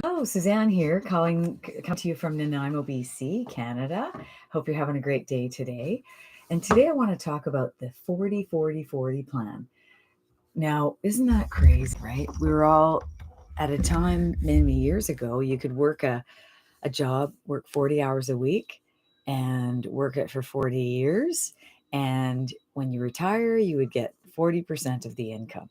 Hello, Suzanne here, coming to you from Nanaimo, BC, Canada. Hope you're having a great day today. And today I want to talk about the 40-40-40 plan. Now, isn't that crazy, right? We were all at a time many years ago, you could work a job, work 40 hours a week, and work it for 40 years. And when you retire, you would get 40% of the income.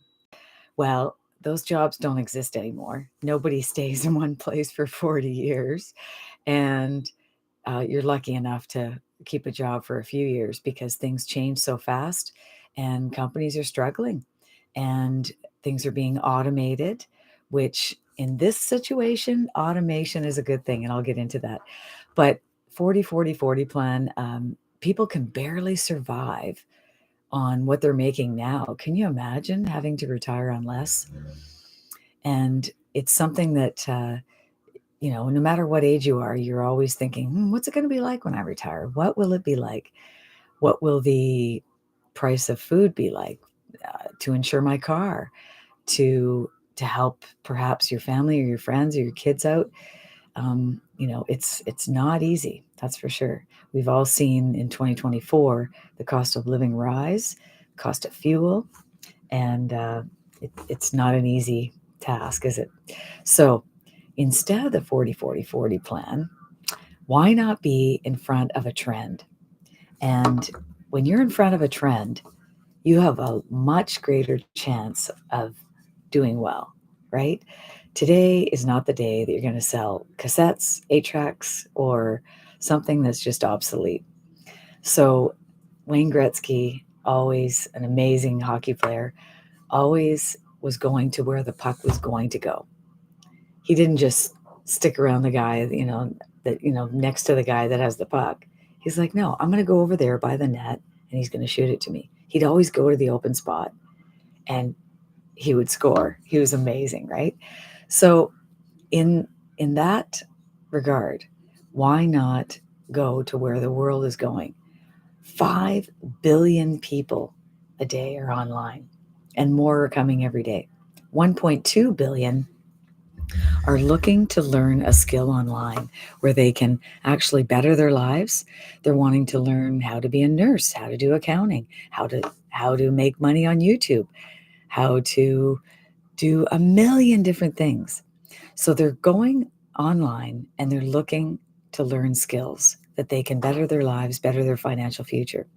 Well, those jobs don't exist anymore. Nobody stays in one place for 40 years. And you're lucky enough to keep a job for a few years because things change so fast and companies are struggling and things are being automated, which in this situation, automation is a good thing. And I'll get into that. But 40-40-40 plan, people can barely survive on what they're making now. Can you imagine having to retire on less? And it's something that, no matter what age you are, you're always thinking, what's it going to be like when I retire? What will it be like? What will the price of food be like to insure my car, to help perhaps your family or your friends or your kids out? It's not easy, that's for sure. We've all seen in 2024 the cost of living rise, cost of fuel, and it's not an easy task, is it? So instead of the 40-40-40 plan, why not be in front of a trend? And when you're in front of a trend, you have a much greater chance of doing well, right? Today is not the day that you're going to sell cassettes, 8-tracks, or something that's just obsolete. So Wayne Gretzky, always an amazing hockey player, always was going to where the puck was going to go. He didn't just stick around the guy, next to the guy that has the puck. He's like, no, I'm going to go over there by the net and he's going to shoot it to me. He'd always go to the open spot and he would score. He was amazing, right? So in that regard, why not go to where the world is going? 5 billion people a day are online and more are coming every day. 1.2 billion are looking to learn a skill online where they can actually better their lives. They're wanting to learn how to be a nurse, how to do accounting, how to make money on YouTube, how to do a million different things. So they're going online and they're looking to learn skills that they can better their lives, better their financial future.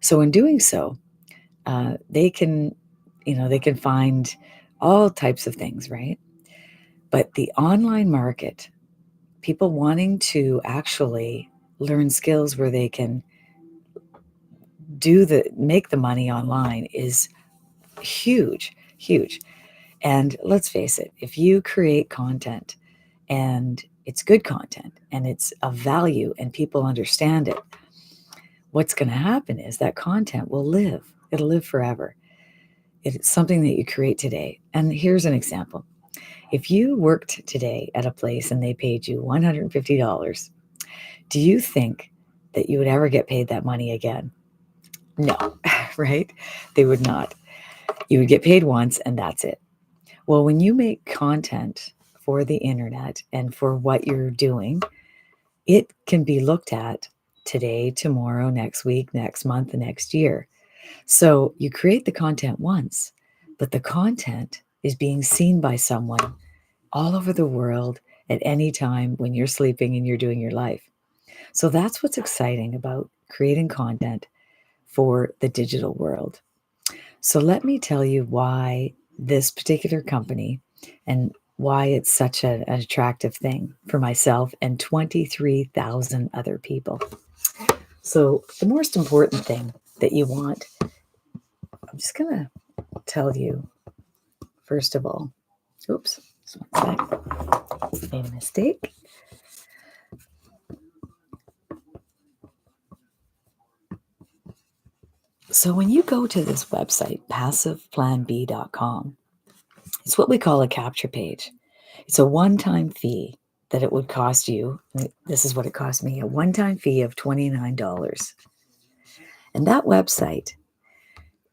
So in doing so, they can find all types of things, right? But the online market, people wanting to actually learn skills where they can make the money online is huge, huge. And let's face it, if you create content and it's good content and it's of value and people understand it, what's going to happen is that content will live. It'll live forever. It's something that you create today. And here's an example. If you worked today at a place and they paid you $150, do you think that you would ever get paid that money again? No, right? They would not. You would get paid once and that's it. Well, when you make content for the internet and for what you're doing, it can be looked at today, tomorrow, next week, next month, the next year. So you create the content once, but the content is being seen by someone all over the world at any time when you're sleeping and you're doing your life. So that's what's exciting about creating content for the digital world. So let me tell you why this particular company and why it's such an attractive thing for myself and 23,000 other people. So the most important thing that you want, I'm just going to tell you, first of all, oops, made a mistake. So when you go to this website, PassivePlanB.com, it's what we call a capture page. It's a one-time fee that it would cost you. This is what it cost me, a one-time fee of $29. And that website,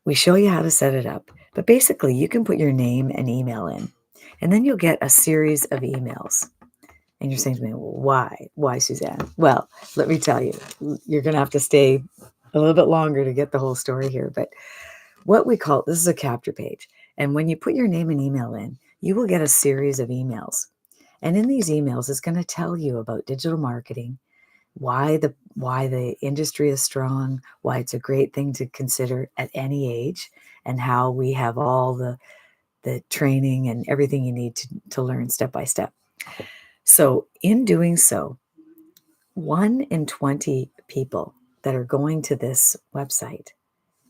we show you how to set it up. But basically, you can put your name and email in. And then you'll get a series of emails. And you're saying to me, well, why? Why, Suzanne? Well, let me tell you, you're going to have to stay a little bit longer to get the whole story here. But what we call, this is a capture page. And when you put your name and email in, you will get a series of emails. And in these emails, it's going to tell you about digital marketing, why the industry is strong, why it's a great thing to consider at any age, and how we have all the training and everything you need to learn step by step. So in doing so, 1 in 20 people that are going to this website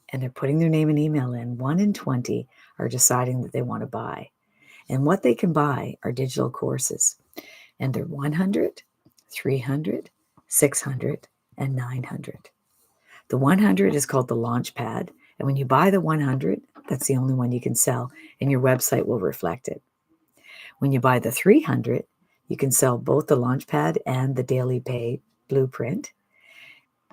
and they're putting their name and email in, 1 in 20 are deciding that they want to buy. And what they can buy are digital courses. And they're 100, 300, 600, and 900. The 100 is called the launch pad. And when you buy the 100, that's the only one you can sell, and your website will reflect it. When you buy the 300, you can sell both the launch pad and the daily pay blueprint.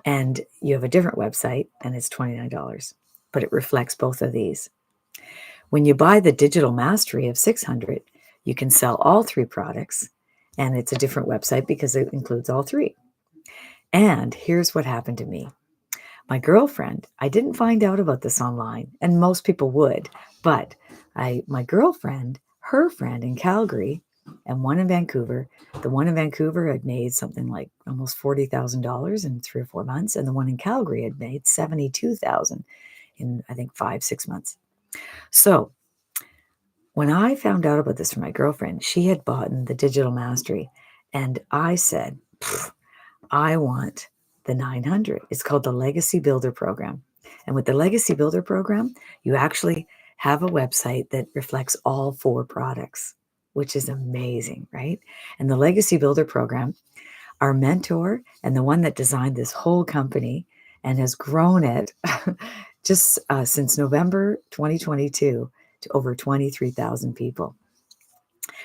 And you have a different website, and it's $29, but it reflects both of these. When you buy the digital mastery of 600, you can sell all 3 products, and it's a different website because it includes all 3. And here's what happened to me. My girlfriend, I didn't find out about this online, and most people would, but my girlfriend, her friend in Calgary, and one in Vancouver, the one in Vancouver had made something like almost $40,000 in 3 or 4 months, and the one in Calgary had made $72,000 in, I think, 5-6 months. So when I found out about this from my girlfriend, she had bought the digital mastery, and I said, I want the 900. It's called the Legacy Builder Program. And with the Legacy Builder Program, you actually have a website that reflects all 4 products, which is amazing, right? And the Legacy Builder Program, our mentor and the one that designed this whole company and has grown it just since November 2022 to over 23,000 people.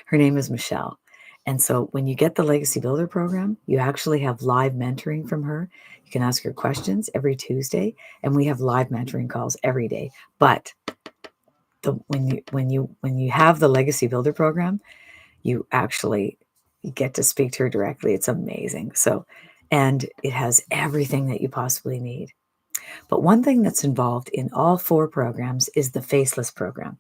Her name is Michelle. And so when you get the Legacy Builder Program, you actually have live mentoring from her. You can ask her questions every Tuesday, and we have live mentoring calls every day. But when you have the Legacy Builder Program, you get to speak to her directly. It's amazing. So, and it has everything that you possibly need. But one thing that's involved in all 4 programs is the Faceless program.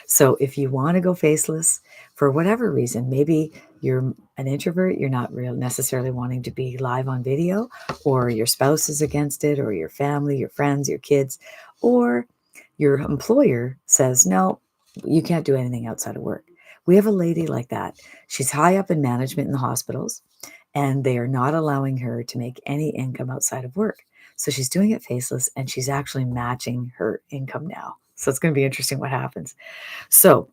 So if you want to go faceless for whatever reason, maybe you're an introvert, you're not necessarily wanting to be live on video, or your spouse is against it, or your family, your friends, your kids, or your employer says, no, you can't do anything outside of work. We have a lady like that. She's high up in management in the hospitals, and they are not allowing her to make any income outside of work. So she's doing it faceless, and she's actually matching her income now. So it's going to be interesting what happens. So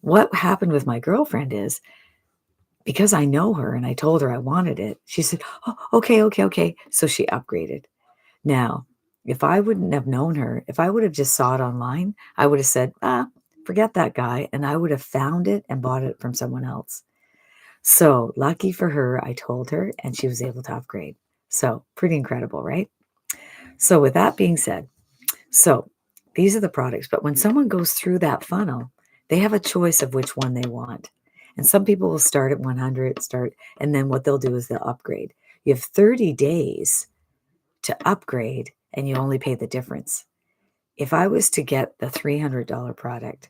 what happened with my girlfriend is, because I know her and I told her I wanted it, she said, oh, okay. So she upgraded. Now, if I wouldn't have known her, if I would have just saw it online, I would have said, forget that guy. And I would have found it and bought it from someone else. So lucky for her, I told her and she was able to upgrade. So pretty incredible, right? So with that being said, so these are the products, but when someone goes through that funnel, they have a choice of which one they want. And some people will start at 100, and then what they'll do is they'll upgrade. You have 30 days to upgrade, and you only pay the difference. If I was to get the $300 product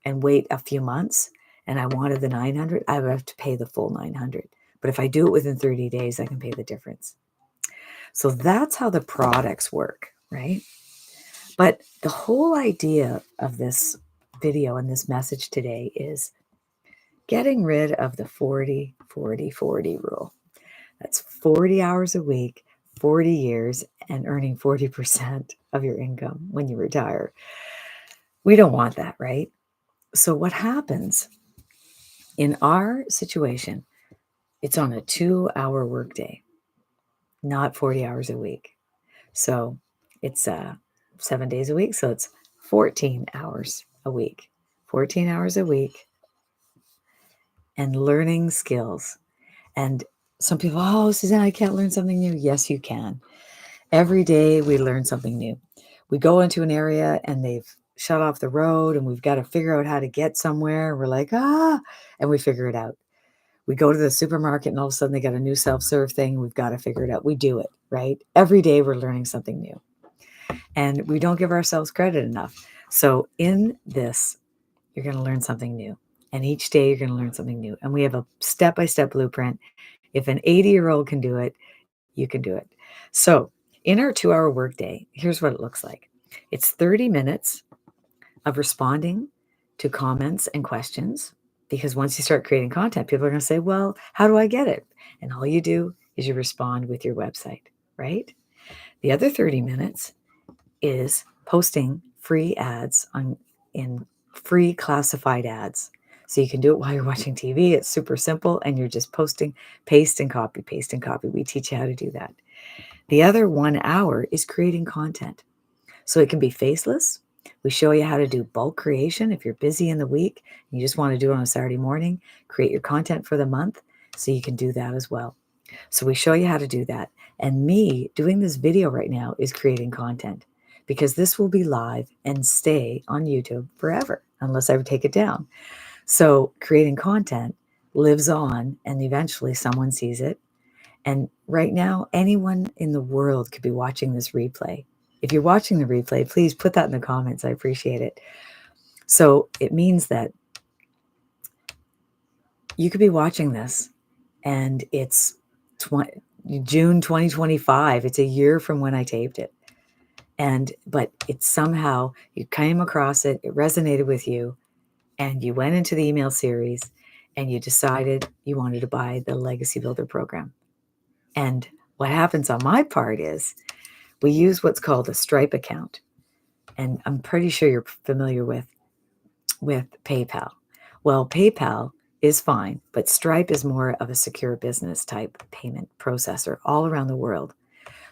and wait a few months, and I wanted the 900, I would have to pay the full 900. But if I do it within 30 days, I can pay the difference. So that's how the products work, right? But the whole idea of this video and this message today is getting rid of the 40-40-40 rule. That's 40 hours a week, 40 years, and earning 40% of your income when you retire. We don't want that, right? So what happens in our situation, it's on a 2-hour workday, not 40 hours a week. So it's 7 days a week. So it's 14 hours a week, 14 hours a week, and learning skills. And some people, oh, Suzanne, I can't learn something new. Yes, you can. Every day we learn something new. We go into an area and they've shut off the road and we've got to figure out how to get somewhere. We're like, and we figure it out. We go to the supermarket and all of a sudden they got a new self-serve thing. We've got to figure it out. We do it, right? Every day we're learning something new. And we don't give ourselves credit enough. So in this, you're going to learn something new. And each day you're going to learn something new. And we have a step-by-step blueprint. If an 80-year-old can do it, you can do it. So in our 2-hour workday, here's what it looks like. It's 30 minutes of responding to comments and questions, because once you start creating content, people are going to say, well, how do I get it? And all you do is you respond with your website, right? The other 30 minutes is posting free ads in free classified ads. So you can do it while you're watching TV. It's super simple. And you're just posting, paste and copy, paste and copy. We teach you how to do that. The other 1 hour is creating content. So it can be faceless. We show you how to do bulk creation. If you're busy in the week and you just want to do it on a Saturday morning, create your content for the month. So you can do that as well. So we show you how to do that. And me doing this video right now is creating content, because this will be live and stay on YouTube forever unless I take it down. So creating content lives on and eventually someone sees it. And right now, anyone in the world could be watching this replay. If you're watching the replay, please put that in the comments. I appreciate it. So it means that you could be watching this and it's June 2025. It's a year from when I taped it. But it's somehow you came across it, it resonated with you, and you went into the email series and you decided you wanted to buy the Legacy Builder program. And what happens on my part is we use what's called a Stripe account. And I'm pretty sure you're familiar with PayPal. Well, PayPal is fine, but Stripe is more of a secure business type payment processor all around the world.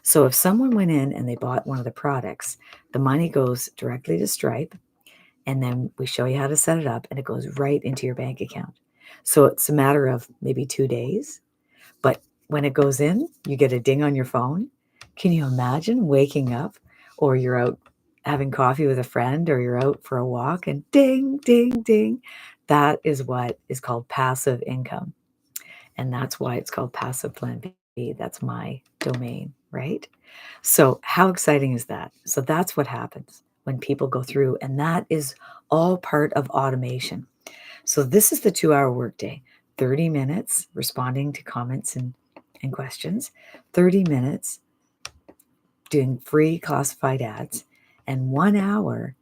So if someone went in and they bought one of the products, the money goes directly to Stripe, and then we show you how to set it up, and it goes right into your bank account. So it's a matter of maybe 2 days, but when it goes in, you get a ding on your phone. Can you imagine waking up, or you're out having coffee with a friend, or you're out for a walk and ding, ding, ding? That is what is called passive income. And that's why it's called PassivePlanB. That's my domain, right? So how exciting is that? So that's what happens when people go through, and that is all part of automation. So this is the 2-hour workday, 30 minutes responding to comments and questions, 30 minutes doing free classified ads, and 1 hour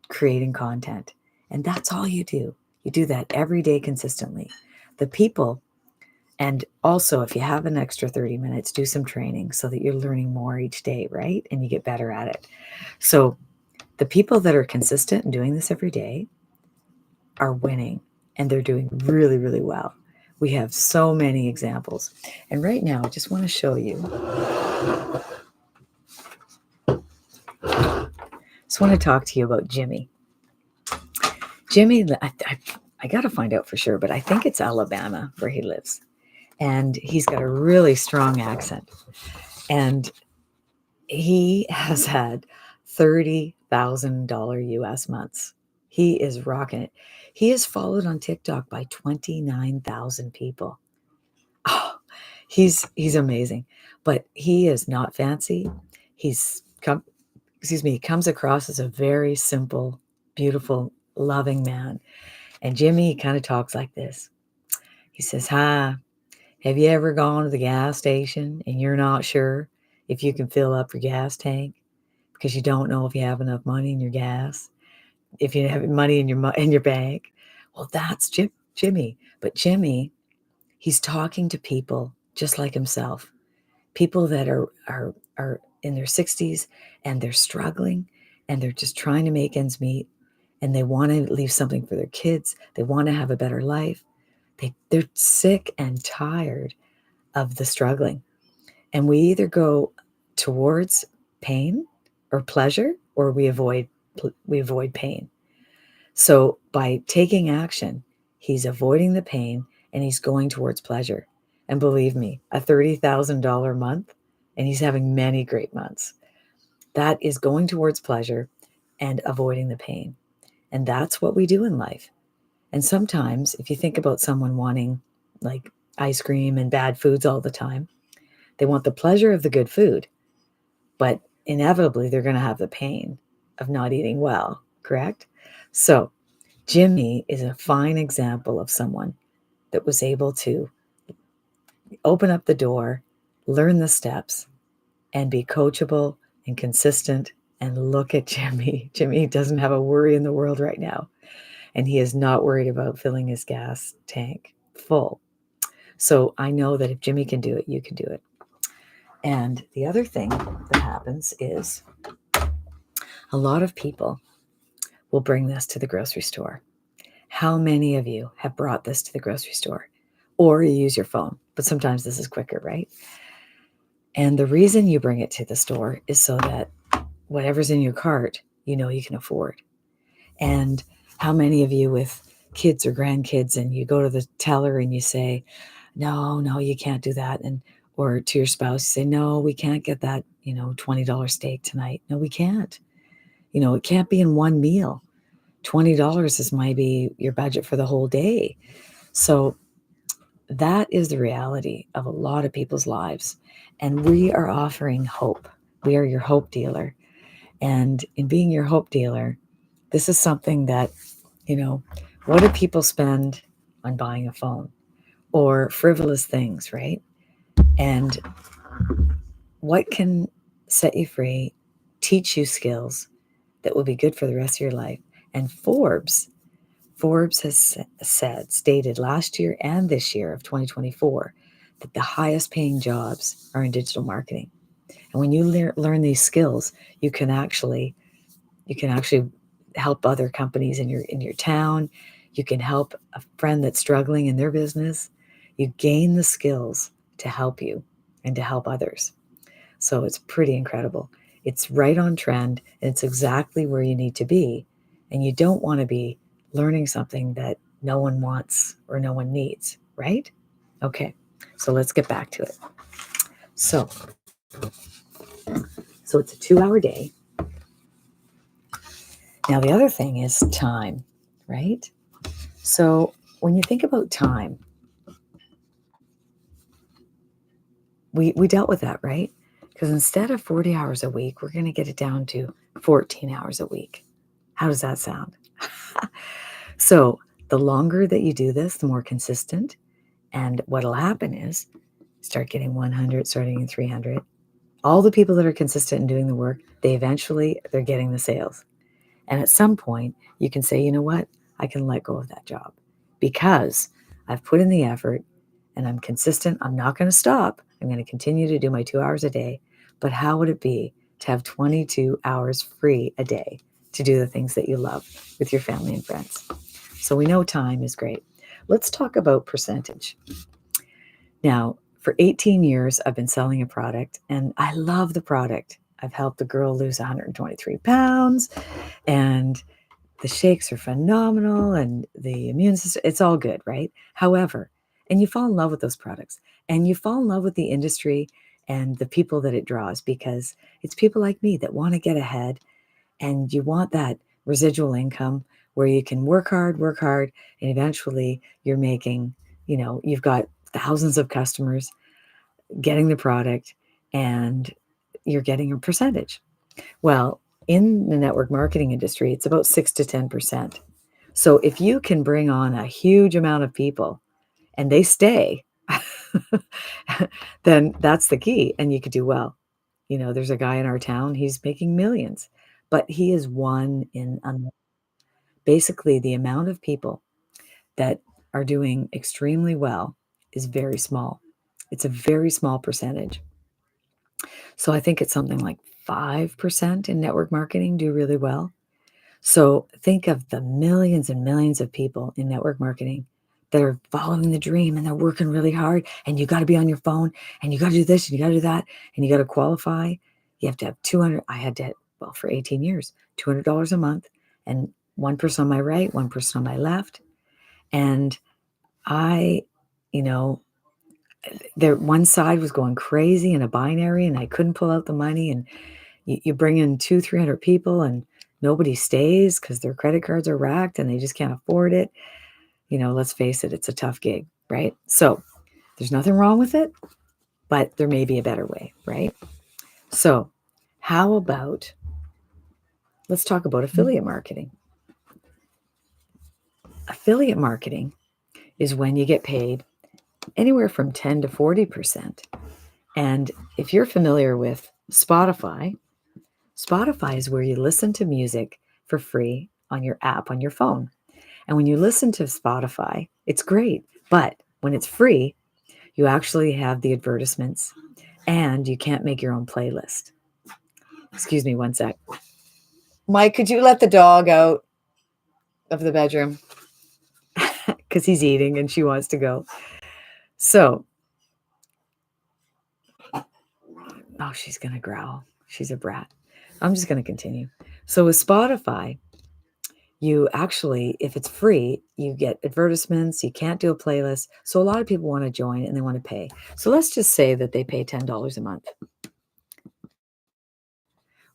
creating content. And that's all you do. You do that every day consistently. The people, and also if you have an extra 30 minutes, do some training so that you're learning more each day, right? And you get better at it. So the people that are consistent and doing this every day are winning, and they're doing really, really well. We have so many examples. And right now, I just want to show you. Just want to talk to you about Jimmy. Jimmy, I got to find out for sure, but I think it's Alabama where he lives. And he's got a really strong accent. And he has had $30,000 US months. He is rocking it. He is followed on TikTok by 29,000 people. Oh, he's amazing. But he is not fancy. He comes across as a very simple, beautiful, loving man. And Jimmy kind of talks like this. He says, "Hi, have you ever gone to the gas station and you're not sure if you can fill up your gas tank because you don't know if you have enough money in your gas, if you have money in your bank?" Well, that's Jimmy. But Jimmy, he's talking to people just like himself, people that are in their 60s and they're struggling and they're just trying to make ends meet, and they want to leave something for their kids. They want to have a better life. They're sick and tired of the struggling. And we either go towards pain or pleasure, or we avoid pain. So by taking action, he's avoiding the pain and he's going towards pleasure. And believe me, a $30,000 month, and he's having many great months. That is going towards pleasure and avoiding the pain. And that's what we do in life. And sometimes, if you think about someone wanting like ice cream and bad foods all the time, they want the pleasure of the good food, but inevitably they're going to have the pain of not eating well, correct? So, Jimmy is a fine example of someone that was able to open up the door, learn the steps, and be coachable and consistent. And look at Jimmy. Jimmy doesn't have a worry in the world right now. And he is not worried about filling his gas tank full. So I know that if Jimmy can do it, you can do it. And the other thing that happens is a lot of people will bring this to the grocery store. How many of you have brought this to the grocery store? Or you use your phone, but sometimes this is quicker, right? And the reason you bring it to the store is so that whatever's in your cart, you know you can afford. And how many of you with kids or grandkids and you go to the teller and you say, no, you can't do that. And or to your spouse, you say, no, we can't get that, $20 steak tonight. No, we can't. It can't be in one meal. $20 is maybe your budget for the whole day. So that is the reality of a lot of people's lives. And we are offering hope. We are your hope dealer. And in being your hope dealer, this is something that, what do people spend on buying a phone or frivolous things, right? And what can set you free, teach you skills that will be good for the rest of your life? And Forbes has stated last year and this year of 2024 that the highest paying jobs are in digital marketing. And when you learn these skills, you can actually help other companies in your town. You can help a friend that's struggling in their business. You gain the skills to help you and to help others. So it's pretty incredible. It's right on trend, and it's exactly where you need to be. And you don't want to be learning something that no one wants or no one needs, right? Okay, so let's get back to it. So it's a 2-hour day. Now, the other thing is time, right? So when you think about time, we dealt with that, right? Because instead of 40 hours a week, we're going to get it down to 14 hours a week. How does that sound? So the longer that you do this, the more consistent. And what'll happen is start getting 100, starting in 300. All the people that are consistent in doing the work, they're getting the sales. And at some point, you can say, you know what? I can let go of that job because I've put in the effort and I'm consistent. I'm not going to stop. I'm going to continue to do my 2 hours a day. But how would it be to have 22 hours free a day to do the things that you love with your family and friends? So we know time is great. Let's talk about percentage. Now, for 18 years, I've been selling a product and I love the product. I've helped a girl lose 123 pounds and the shakes are phenomenal and the immune system, it's all good, right? However, and you fall in love with those products and you fall in love with the industry and the people that it draws because it's people like me that want to get ahead and you want that residual income where you can work hard, and eventually you're making, you've got thousands of customers getting the product and you're getting a percentage. Well, in the network marketing industry, it's about 6 to 10%. So if you can bring on a huge amount of people and they stay, then that's the key and you could do well. There's a guy in our town, he's making millions, but he is one in basically the amount of people that are doing extremely well is very small. It's a very small percentage. So I think it's something like 5% in network marketing do really well. So think of the millions and millions of people in network marketing that are following the dream and they're working really hard and you got to be on your phone and you got to do this and you got to do that and you got to qualify. You have to have 200. I had to, for 18 years, $200 a month and one person on my right, one person on my left. And I, you know, one side was going crazy in a binary and I couldn't pull out the money and you bring in 200-300 people and Nobody stays because their credit cards are racked and they just can't afford it. Let's face it, it's a tough gig, right? So there's nothing wrong with it, but there may be a better way, right? So how about, let's talk about affiliate marketing. Affiliate marketing is when you get paid anywhere from 10 to 40%. And if you're familiar with Spotify is where you listen to music for free on your app on your phone. And when you listen to Spotify, it's great. But when it's free, you actually have the advertisements and you can't make your own playlist. Excuse me one sec. Mike, could you let the dog out of the bedroom? Because he's eating and she wants to go. So, oh, she's going to growl. She's a brat. I'm just going to continue. So with Spotify, you actually, if it's free, you get advertisements. You can't do a playlist. So a lot of people want to join and they want to pay. So let's just say that they pay $10 a month.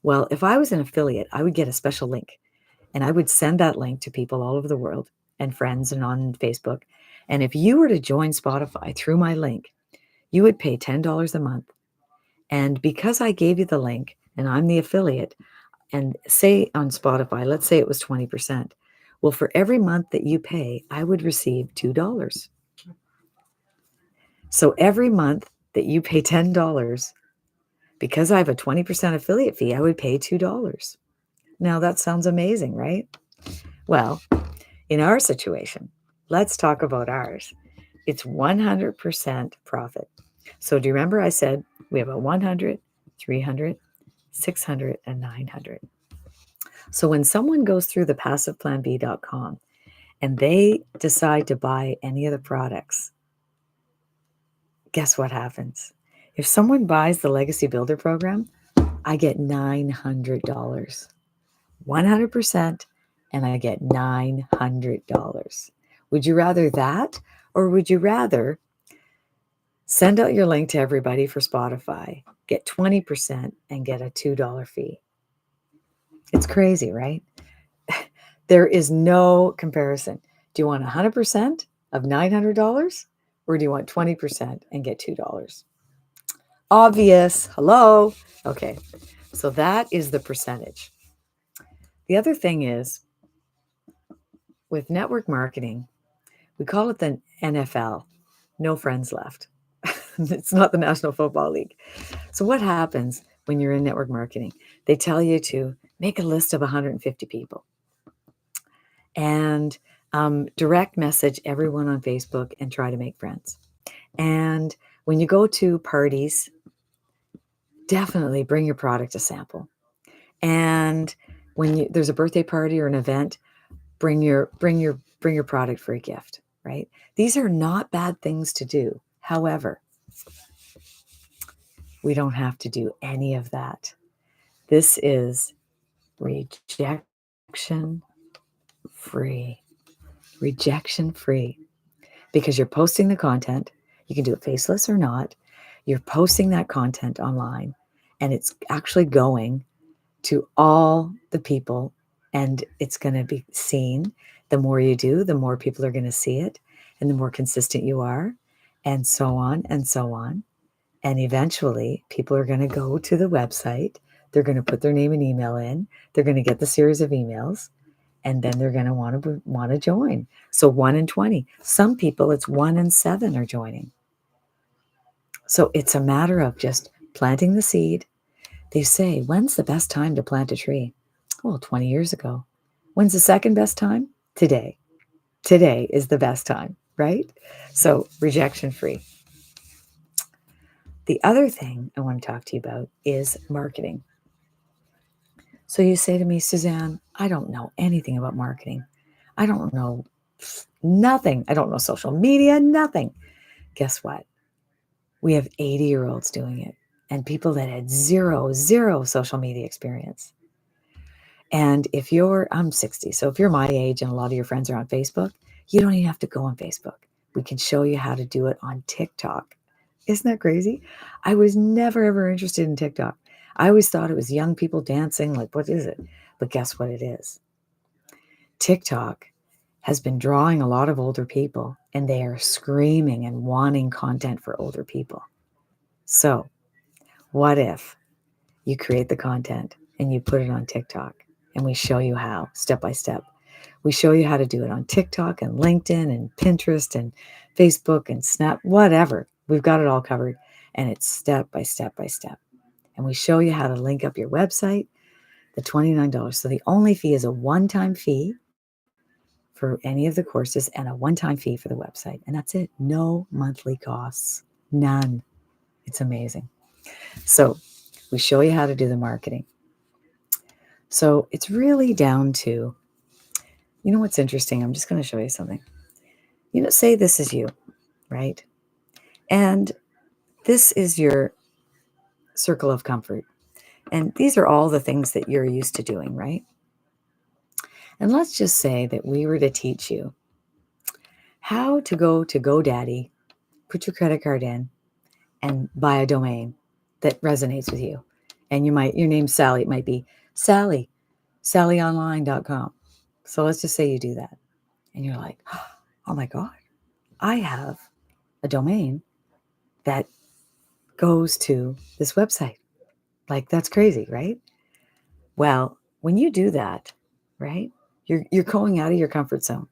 Well, if I was an affiliate, I would get a special link and I would send that link to people all over the world and friends and on Facebook. And if you were to join Spotify through my link, you would pay $10 a month. And because I gave you the link and I'm the affiliate, and say on Spotify, let's say it was 20%. Well, for every month that you pay, I would receive $2. So every month that you pay $10, because I have a 20% affiliate fee, I would pay $2. Now that sounds amazing, right? Well, in our situation, let's talk about ours. It's 100% profit. So do you remember I said we have a 100, 300, 600, and 900. So when someone goes through the PassivePlanB.com and they decide to buy any of the products, guess what happens? If someone buys the Legacy Builder program, I get $900, 100%, and I get $900. Would you rather that, or would you rather send out your link to everybody for Spotify, get 20%, and get a $2 fee? It's crazy, right? There is no comparison. Do you want 100% of $900, or do you want 20% and get $2? Obvious. Hello. Okay. So that is the percentage. The other thing is, with network marketing, we call it the NFL, no friends left. It's not the National Football League. So what happens when you're in network marketing? They tell you to make a list of 150 people and direct message everyone on Facebook and try to make friends. And when you go to parties, definitely bring your product to sample. And when there's a birthday party or an event, bring your product for a gift, right? These are not bad things to do. However, we don't have to do any of that. This is rejection free. Rejection free. Because you're posting the content. You can do it faceless or not. You're posting that content online, and it's actually going to all the people, and it's going to be seen. The more you do, the more people are going to see it, and the more consistent you are, and so on and so on. And eventually, people are going to go to the website. They're going to put their name and email in. They're going to get the series of emails, and then they're going to want to join. So 1 in 20. Some people, it's 1 in 7 are joining. So it's a matter of just planting the seed. They say, when's the best time to plant a tree? Well, 20 years ago. When's the second best time? Today. Today is the best time, right? So rejection free. The other thing I want to talk to you about is marketing. So you say to me, Suzanne, I don't know anything about marketing. I don't know nothing. I don't know social media, nothing. Guess what? We have 80-year-olds doing it and people that had zero social media experience. And I'm 60, so if you're my age and a lot of your friends are on Facebook, you don't even have to go on Facebook. We can show you how to do it on TikTok. Isn't that crazy? I was never, ever interested in TikTok. I always thought it was young people dancing. Like, what is it? But guess what it is? TikTok has been drawing a lot of older people, and they are screaming and wanting content for older people. So what if you create the content and you put it on TikTok, and we show you how, step by step. We show you how to do it on TikTok and LinkedIn and Pinterest and Facebook and Snap, whatever. We've got it all covered, and it's step by step by step. And we show you how to link up your website, the $29. So the only fee is a one-time fee for any of the courses and a one-time fee for the website. And that's it. No monthly costs. None. It's amazing. So we show you how to do the marketing. So it's really down to, you know what's interesting? I'm just going to show you something. You know, say this is you, right? And this is your circle of comfort. And these are all the things that you're used to doing, right? And let's just say that we were to teach you how to go to GoDaddy, put your credit card in, and buy a domain that resonates with you. And your name's Sally. It might be sallyonline.com. So let's just say you do that. And you're like, oh my God, I have a domain that goes to this website. Like, that's crazy, right? Well, when you do that, right, you're going out of your comfort zone.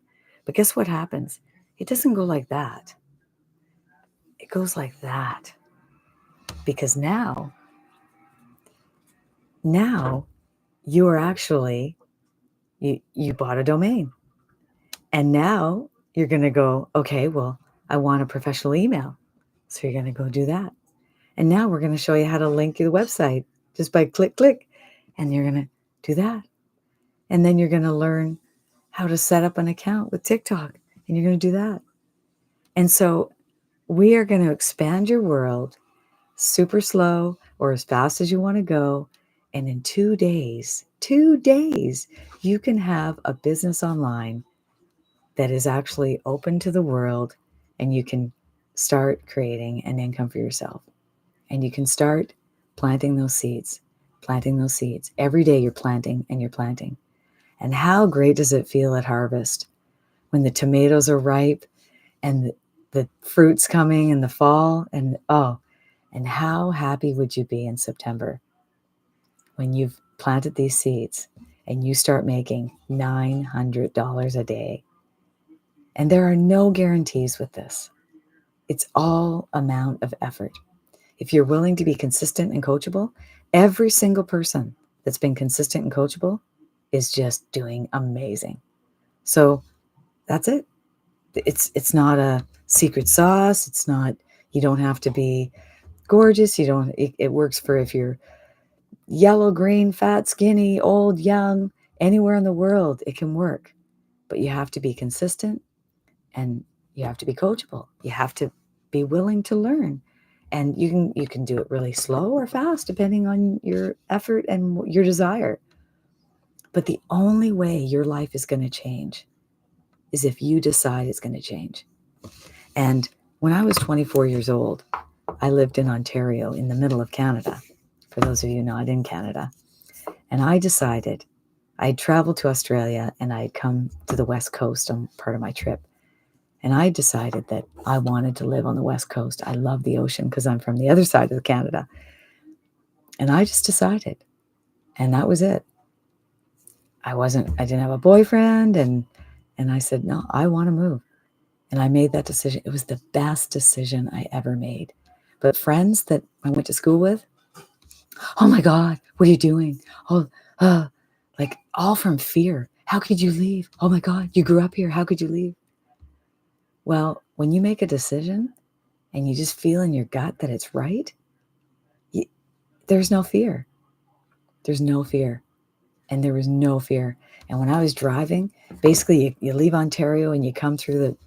But guess what happens? It doesn't go like that. It goes like that. Because now you are actually, you bought a domain. And now you're going to go, okay, well, I want a professional email. So you're going to go do that. And now we're going to show you how to link your website just by click. And you're going to do that. And then you're going to learn how to set up an account with TikTok. And you're going to do that. And so we are going to expand your world super slow or as fast as you want to go. And in 2 days, you can have a business online that is actually open to the world, and you can start creating an income for yourself. And you can start planting those seeds. Every day you're planting and you're planting. And how great does it feel at harvest when the tomatoes are ripe and the fruit's coming in the fall? And and how happy would you be in September when you've planted these seeds and you start making $900 a day? And there are no guarantees with this. It's all amount of effort. If you're willing to be consistent and coachable, every single person that's been consistent and coachable is just doing amazing. So that's it. It's not a secret sauce. It's not, you don't have to be gorgeous. It works for if you're yellow, green, fat, skinny, old, young, anywhere in the world, it can work. But you have to be consistent and you have to be coachable. You have to be willing to learn. And you can do it really slow or fast, depending on your effort and your desire. But the only way your life is going to change is if you decide it's going to change. And when I was 24 years old, I lived in Ontario in the middle of Canada, for those of you not in Canada. And I decided, I had traveled to Australia and I had come to the West Coast on part of my trip. And I decided that I wanted to live on the West Coast. I love the ocean because I'm from the other side of Canada. And I just decided. And that was it. I didn't have a boyfriend. And I said, no, I want to move. And I made that decision. It was the best decision I ever made. But friends that I went to school with, oh my God, what are you doing? Like all from fear. How could you leave? Oh my God, you grew up here. How could you leave? Well, when you make a decision and you just feel in your gut that it's right, there's no fear. There's no fear. And there was no fear. And when I was driving, basically you leave Ontario and you come through the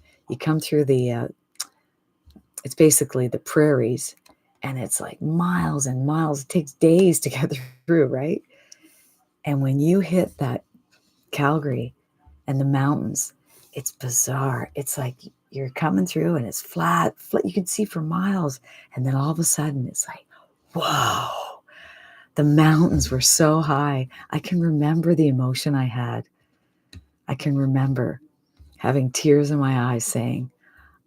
it's basically the prairies, and it's like miles and miles. It takes days to get through, right? And when you hit that Calgary and the mountains, it's bizarre. It's like you're coming through and it's flat. You can see for miles. And then all of a sudden it's like, whoa, The mountains were so high. I can remember the emotion I had. I can remember having tears in my eyes saying,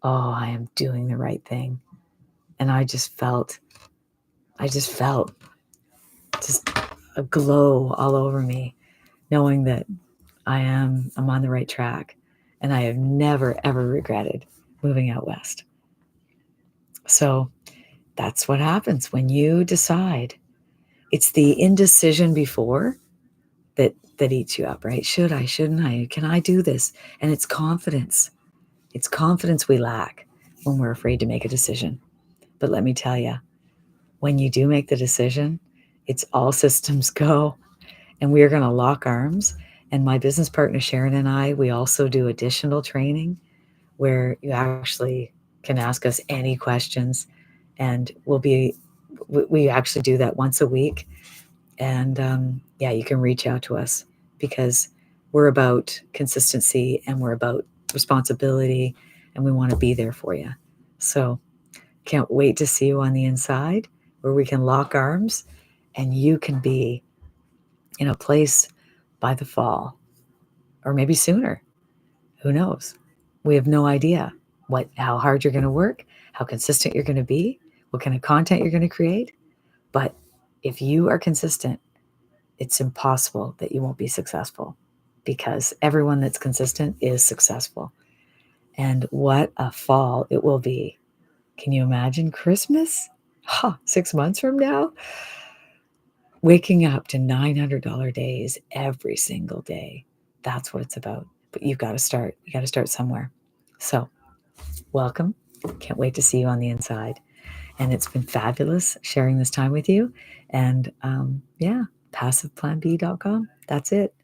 "Oh, I am doing the right thing." And I just felt just a glow all over me, knowing that I'm on the right track. And I have never, ever regretted moving out west. So that's what happens when you decide. It's the indecision before that eats you up, right? Should I? Shouldn't I? Can I do this? And it's confidence. It's confidence we lack when we're afraid to make a decision. But let me tell you, when you do make the decision, it's all systems go, and we are going to lock arms. And my business partner Sharon and I, we also do additional training where you actually can ask us any questions, and we actually do that once a week. And yeah, you can reach out to us because we're about consistency and we're about responsibility, and we want to be there for you. So can't wait to see you on the inside where we can lock arms and you can be in a place by the fall or maybe sooner. Who knows? We have no idea how hard you're going to work, how consistent you're going to be, what kind of content you're going to create. But if you are consistent, it's impossible that you won't be successful, because everyone that's consistent is successful. And what a fall it will be. Can you imagine Christmas? 6 months from now? Waking up to $900 days every single day. That's what it's about. But you've got to start. You got to start somewhere. So, welcome. Can't wait to see you on the inside. And it's been fabulous sharing this time with you. And yeah, PassivePlanB.com. That's it.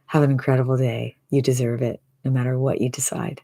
Have an incredible day. You deserve it, no matter what you decide.